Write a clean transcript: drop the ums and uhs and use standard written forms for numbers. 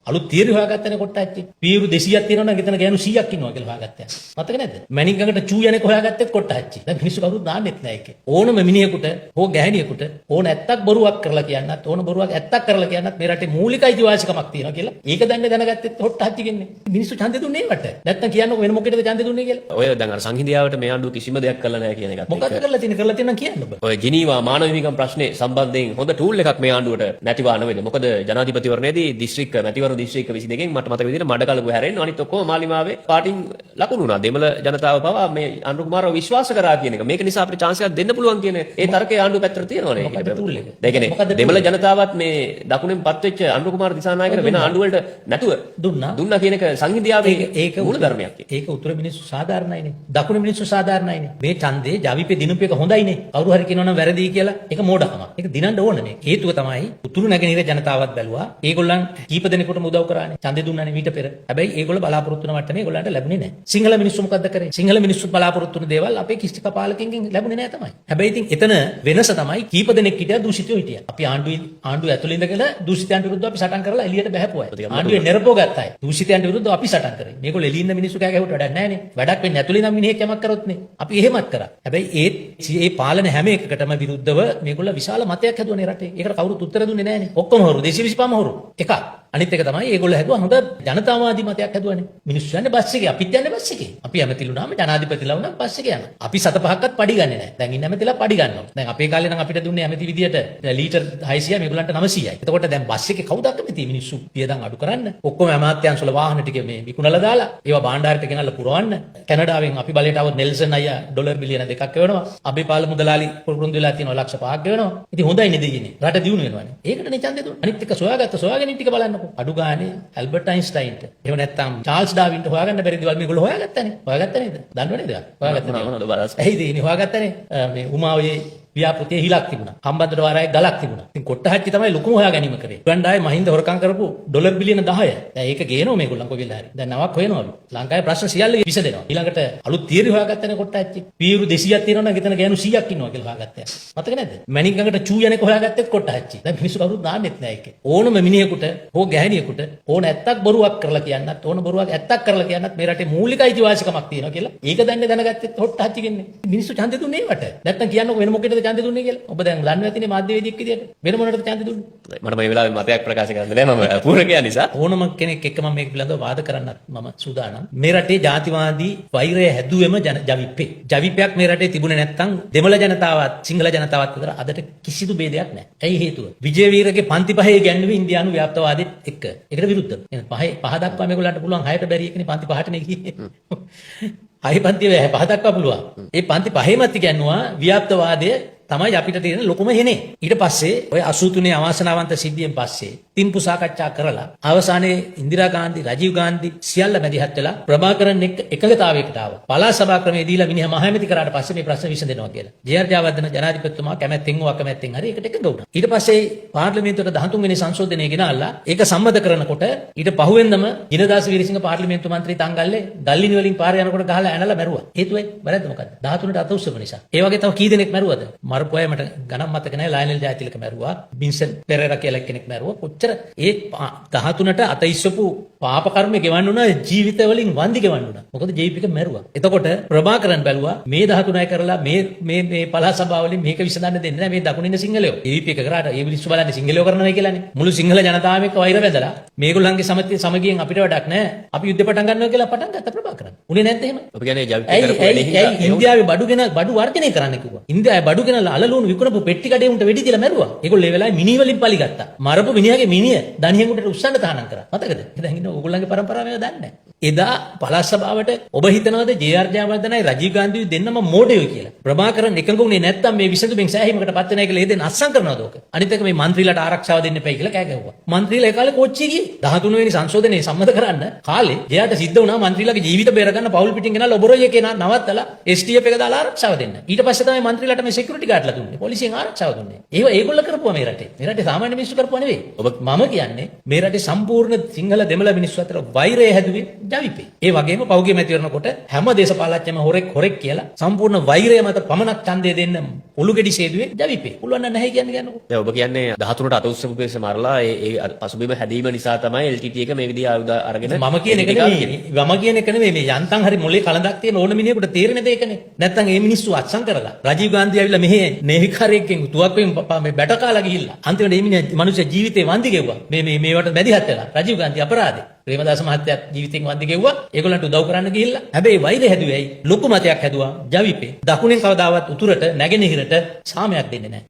අලුත් තියරි හොයාගත්තනේ කොට්ටාච්චි. පීරු 200ක් තියෙනවා නම් එතන ගෑනු 100ක් ඉන්නවා කියලා හොයාගත්තා. මතක නැද්ද? මැණික්ගඟට චූ යන්නේ හොයාගත්තෙත් කොට්ටාච්චි. දැන් මිනිස්සු කවුරුත් දාන්නෙත් නැහැ ඒකේ. ඕනම මිනිහෙකුට හෝ ගැහණියෙකුට ඕන ඇත්තක් බොරුවක් කරලා කියන්නත් ඕන බොරුවක් ඇත්තක් කරලා කියන්නත් මේ රටේ මූලික අයිතිවාසිකමක් තියෙනවා කියලා. ඒක දන්නේ දැනගත්තෙත් කොට්ටාච්චි කියන්නේ. මිනිස්සු ඡන්දෙ දුන්නේ ඒවට. නැත්තම් කියන්නකො වෙන මොකටද ඡන්දෙ දුන්නේ කියලා. ඔය දැන් අර සංහිඳියාවට මේ ආණ්ඩුව කිසිම දෙයක් කළා නැහැ කියන එකත්. මොකක්ද කරලා තියෙන කියන්න ඔබ. ඔය ජිනීවා මානව හිමිකම් ප්‍රශ්නේ සම්බන්ධයෙන් හොඳ ටූල් එකක් මේ ආණ්ඩුවට නැතිවා නෙවෙයි. මොකද ජනාධිපතිවරණයේදී දිස්ත්‍රික්ක මැතිවරණ දිස්ත්‍රික්ක 22කින් මට මතක විදිහට මඩකලපුව හැරෙන්න අනිත් ඔක්කොම මාලිමාවේ පාටින් ලකුණු වුණා. දෙමළ ජනතාව පවා මේ අනුර කුමාරව විශ්වාස කරා කියන එක. මේක නිසා අපිට chance එකක් දෙන්න පුළුවන් කියන ඒ තර්කයේ ආණ්ඩුව පැත්තට තියෙනවනේ. මොකද ටූල් එක? ඒ කියන්නේ දෙමළ ජනතාවත් මේ දකුණෙන් පත් වෙච්ච අනුර කුමාර දිසානායකට වෙන ආණ්ඩුව වලට නැතුව දුන්නා කියන එක සංහිඳියාවේ ඒක මූල ධර්මයක්. ඒක උතුර මිනිස්සු සාධාරණයිනේ. දකුණු මිනිස්සු සාධාරණයිනේ. මේ ඡන්දේ ජවිපේ දිනුපු එක හොඳයිනේ. කවුරු හරි කියනවනම් වැරදි කියලා ඒක මෝඩකමක්. ඒක දිනන්න ඕනනේ. හේතුව තමයි උතුරු නැගෙනහිර ජනතාවත් බැලුවා. ඒගොල්ලන් කීප දෙනෙකුටම උදව් කරානේ. ඡන්දේ දුන්නානේ මීට පෙර. හැබැයි ඒගොල්ලෝ බලාපොරොත්තු වෙන මට්ටමේ ඒගොල්ලන්ට ලැබුණේ නැහැ. සිංහල මිනිස්සු මොකද්ද කරේ? සිංහල මිනිස්සු බලාපොරොත්තු වෙන දේවල් අපේ කිස්ටි කපාලකින්ගෙන් ලැබුණේ නැහැ තමයි. හැබැයි ඉතින් එතන වෙනස තමයි කීප දෙනෙක් හිටියා දූෂිතයෝ හිටියා. අපි ආණ්ඩුව ඇතුළේ ඉඳගෙන දූෂිතයන්ට විරුද්ධව අපි සටන් කරලා එළියට බහැපුවා. ආණ්ඩුවේ නිරපෝ ගත්තා. දූෂිතයන්ට විරුද්ධව අපි සටන් කරේ. මේගොල්ලෝ එළියේ ඉන්න මිනිස්සු කෑ ගැහුවට වැඩක් නැහැ නේ. වැඩක් වෙන්නේ ඇතුළේ නම් මිනිහෙක් යමක් කරොත් නේ. අපි එහෙමත් කරා. හැබැයි ඒ පාලන හැම එකකටම විරුද්ධව මේගොල්ලෝ විශාල මතයක් හැදුවනේ රටේ. ඒකට කවුරුත් උත්තර දුන්නේ නැහැ නේ. ඔක්කොම හොරු 225ම හොරු. එකක්. අනිත් එක තමයි ඒගොල්ලෝ හැදුවා හොඳ ජනතාවාදී මතයක් හැදුවානේ. මිනිස්සු යන්නේ බස් එකේ, අපිත් යන්නේ බස් එකේ. අපි ඇමතිලුනාම ජනාධිපතිලා වුණා බස් එකේ යනවා. අපි 7-5ක්වත් පඩි ගන්නෙ නැහැ. දැන් ඉන්න ඇමතිලා පඩි ගන්නවා. දැන් අපේ කාලේ නම් අපිට දුන්නේ ඇමති විදියට ලීටර් 600යි මේගොල්ලන්ට 900යි. එතකොට දැන් බස් එකේ කවුද අකමැති මිනිස්සු පියදම් අඩු කරන්න? ඔක්කොම අමාත්‍යාංශ වල වාහන ටික මේ විකුණලා දාලා ඒවා භාණ්ඩාරයට ගෙනල්ලා පුරවන්න. කැනඩාවෙන් අපි බලයට આવොත් නෙල්සන් අයියා ඩොලර් බිලියන 2ක් ගෙවනවා. අපි පාල මුදලාලි පුරුදු වෙලා තියෙනවා ලක්ෂ 5ක් ගෙවනවා. ඉතින් හොඳයි නේද ඉන්නේ. රට දියුණු වෙනවානේ. ඒකට නේ ඡන්දේ දුන්නේ. අනිත් එක සොයාගෙන ටික බලන්නකෝ. අඩු ගානේ ඇල්බර්ට් අයින්ස්ටයින්ට එහෙම නැත්නම් චාල්ස් ඩාවින්ට හොයාගන්න බැරි දේවල් මේගොල්ලෝ හොයාගත්තානේ. හොයාගත්ත නේද? දන්නව නේද? හොයාගත්තා. ඇයිද ඉන්නේ හොයාගත්තනේ. මේ උමාවේ ව්‍යාපෘතියේ හිලක් තිබුණා. හම්බන්තොට වාරයේ ගලක් තිබුණා. ඉතින් කොට්ටහච්චි තමයි ලොකුම හොයා ගැනීම කරේ. රුවන්ඩාවේ මහින්ද හොරකම් කරපු ඩොලර් බිලියන 10. දැන් ඒක ගේනවා මේගොල්ලන් කොහෙද හරි. දැන් නවක් හොයනවලු. ලංකාවේ ප්‍රශ්න සියල්ල විසඳෙනවා. ඊළඟට අලුත් තියරි හොයාගත්තනේ කොට්ටහච්චි. පීරු 200ක් තියෙනවා නම් එතන ගෑනු 100ක් ඉන්නවා කියලා හොයාගත්තා. මතක නැද්ද? මැණික්ගඟට චූ යන්නේ හොයාගත්තෙත් කොට්ටහච්චි. දැන් මිනිස්සු කවුරුත් දාන්නෙත් නැහැ ඒකේ. ඕනම මිනිහෙකුට හෝ ගැහණියෙකුට ඕන ඇත්තක් බොරුවක් කරලා කියන්නත් ඕන බොරුවක් ඇත්තක් කරලා කියන්නත් මේ රටේ මූලික අයිතිවාසිකමක් තියෙනවා කියලා. ඒක දන්නේ දැනගත්තෙත් කොට්ටහච්චි කියන්නේ. මිනිස්සු ඡන්දෙ දුන්නේ ඒවට. නැත්තම් කියන්නකො වෙන මොකටද ඡන්දෙ දුන්නේ කියලා. ඔබ දැන් දන්නේ නැතිනේ මාධ්‍යවේදියෙක් විදියට වෙන මොනකටද ඡන්දෙ දුන්නේ? මට මේ වෙලාවේ මතයක් ප්‍රකාශ කරන්න නෑ මම පූර්ණකයා නිසා. ඕනම කෙනෙක් එක්ක මම මේක පිළිබඳව වාද කරන්නත් මම සූදානම්. මේ රටේ ජාතිවාදී වෛරය හැදුවෙම ජවිපේ. ජවිපයක් මේ රටේ තිබුණේ නැත්තම් දෙමළ ජනතාවත් සිංහල ජනතාවත් අතර අදට කිසිදු ભેදයක් නැහැ. ඇයි හේතුව? විජේවීරගේ පන්ති පහේ ගැන්වීම ඉන්දියානු ව්‍යාප්තවාදෙත් එක්ක. ඒකට විරුද්ධව. එහෙනම් පහ දක්වා මේගොල්ලන්ට පුළුවන් 6ට බැරි එකනේ පන්ති 5ටනේ ගියේ. 6 පන්ති 5 දක්වා පුළුවන්. ඒ පන්ති 5ෙමත් ඉගෙනුවා ව්‍යාප්තවාදය තමයි අපිට තියෙන ලොකුම හෙනේ. ඊට පස්සේ ඔය 83 අවාසනාවන්ත සිද්ධියෙන් පස්සේ තින්පු සාකච්ඡා කරලා අවසානයේ ඉන්දිරා ගාන්ධි, රජීව් ගාන්ධි සියල්ල මැදිහත් වෙලා ප්‍රභාකරන් එක්ක එකඟතාවයකට ආවා. පළාත් සභා ක්‍රමයේ දීලා මිනිහා මහමැති කරාට පස්සේ මේ ප්‍රශ්න විසඳෙනවා කියලා. ජේ.ආර්. ජයවර්ධන ජනාධිපතිතුමා කැමැත්තෙන් හෝ අකමැත්තෙන් හරි ඒකට එකඟ වුණා. ඊට පස්සේ පාර්ලිමේන්තුවට 13 වෙනි සංශෝධනය ගෙනල්ලා ඒක සම්මත කරනකොට ඊට පහුවෙන්දම ජිනදාස වීරසිංහ පාර්ලිමේන්තු මන්ත්‍රී තංගල්ලේ ගල්ලිනි වලින් පාර යනකොට ගහලා ඇනලා මැරුවා. හේතුවයි වැරද්ද මොකද්ද? 13ට අත උස්සපු නිසා. ඒ වගේ තව කී දෙනෙක් මැරුවද? මරපුවා මට ගණන් මතක නැහැ. ලයනල් ජයතිලක මැරුවා. බින්සන් පෙරේරා කියලා කෙනෙක් මැරුවා. කොච්චර ඒ 13ට අත ඉස්සපු පාප කර්ම ගෙවන්න උනා ජීවිත වලින් වන්දි ගෙවන්න උනා. මොකද ජීවික මැරුවා. එතකොට ප්‍රභාකරන් බැලුවා මේ 13යි කරලා මේ පළාත් සභාව වලින් මේක විසඳන්න දෙන්නේ නැහැ මේ දකුණින් සිංහලයෝ. ජීවික එක කරාට ඒ මිනිස්සු බලන්නේ සිංහලයෝ කරනවා කියලානේ. මුළු සිංහල ජනතාවම එක්ක වෛර බැඳලා මේගොල්ලන්ගේ සමගියෙන් අපිට වැඩක් නැහැ. අපි යුද්ධ පටන් ගන්නවා කියලා පටන් ගත්ත ප්‍රභාකරන්. උනේ නැද්ද එහෙම? ඔබ කියන්නේ ජවිපේ කරපු ඉන්දියාවේ බඩු වර්ජනය කරන්න කිව්වා. ඉන්දියාවේ බඩු ගෙනලා අලලුණු විකුණපු පෙට්ටි කඩේ උන්ට වෙඩි තියලා මැරුවා. ඒගොල්ලෝ ඒ වෙලාවේ මිනි වලින් පලි ගත්තා. මරපු මිනිහාගේ මිනිය දණියෙකුට උස්සන්න තහනම් කරා. මතකද? දැන් ඉන්න ඕගොල්ලන්ගේ පරම්පරාව මේව දන්නේ නැහැ. එදා පළාත් සභාවට ඔබ හිතනවාද ජේ.ආර්. ජයවර්ධනයි රජීව් ගාන්ධි දෙන්නම මෝඩයෝ කියලා? ප්‍රභාකරන් එකඟ වුණේ නැත්තම් මේ විසඳුමින් සෑහීමකට පත් වෙනයි කියලා ඒ දෙන්න අස්සම් කරනවද ඕක? අනිත් එක මේ മന്ത്രിලාට ආරක්ෂාව දෙන්න එපයි කියලා කෑ ගැහුවා. മന്ത്രിලා ඒ කාලේ කෝච්චිය ගියේ 13 වෙනි සංශෝධනයේ සම්මත කරන්න කාලේ ජයාට සිද්ධ වුණා മന്ത്രിලාගේ ජීවිත බේරගන්න පවුල් පිටින් ගෙනල්ලා ඔබරොයි එකේ නවත්තලා STF එක දාලා ආරක්ෂාව දෙන්න. ඊට පස්සේ තමයි മന്ത്രിලාට මේ සිකියුරිටි ගාඩ්ලා දුන්නේ. පොලිසියෙන් ආරක්ෂාව දුන්නේ. ඒගොල්ලෝ කරපුවා මේ රටේ. මේ රටේ සාමාන්‍ය මිනිස්සු කරපුවා නෙවෙයි. මම කියන්නේ මේ රටේ සම්පූර්ණ සිංහල දෙමළ මිනිස්සු අතර වෛරය හැදුවේ ජවිපේ. ඒ වගේම පෞගේ මැතිවරණ කොට හැම දේශපාලඥයම හොරෙක් කියලා සම්පූර්ණ වෛරය මත පමණක් ඡන්දය දෙන්න ඔලු ගෙඩි සේදුවේ ජවිපේ. පුළුවන් නැහැ කියන්නේ කියන්නකෝ. දැන් ඔබ කියන්නේ 13ට අත උස්සපු පිරිස මරලා ඒ පසුබිම හැදීම නිසා තමයි LTT එක මේ විදිහ ආයුධ අරගෙන මම කියන එක නෙමෙයි. මම කියන එක නෙමෙයි. මේ යන්තම් හරි මොලේ කලඳක් තියෙන ඕන මිනිහෙකුට තේරෙන දෙයකනේ. නැත්තම් මේ මිනිස්සු අත්සන් කරලා රජීව් ගාන්ධි ඇවිල්ලා මෙහෙ නේවිකාරයෙක්ගෙන් තුවක්කුවෙන් මේ බැට කාලා ගිහිල්ලා අන්තිමට මේ මිනිහා මිනිස්සු ජීවිතේ වන්දි ගෙව්වා. මේවට මැදිහත් වෙලා රජීව් ගාන්ධි අපරාධේ. ප්‍රේමදාස මහත්තයාත් ජීවිතෙන් වන්දි ගෙව්වා. ඒගොල්ලන්ට උදව් කරන්න ගිහිල්ලා. හැබැයි වෛරය හැදුවේ ඇයි? ලොකු මතයක් හැදුවා ජවිපේ. දකුණෙන් කවදාවත් උතුරට නැගෙනහිරට සාමයක් දෙන්නේ නැහැ.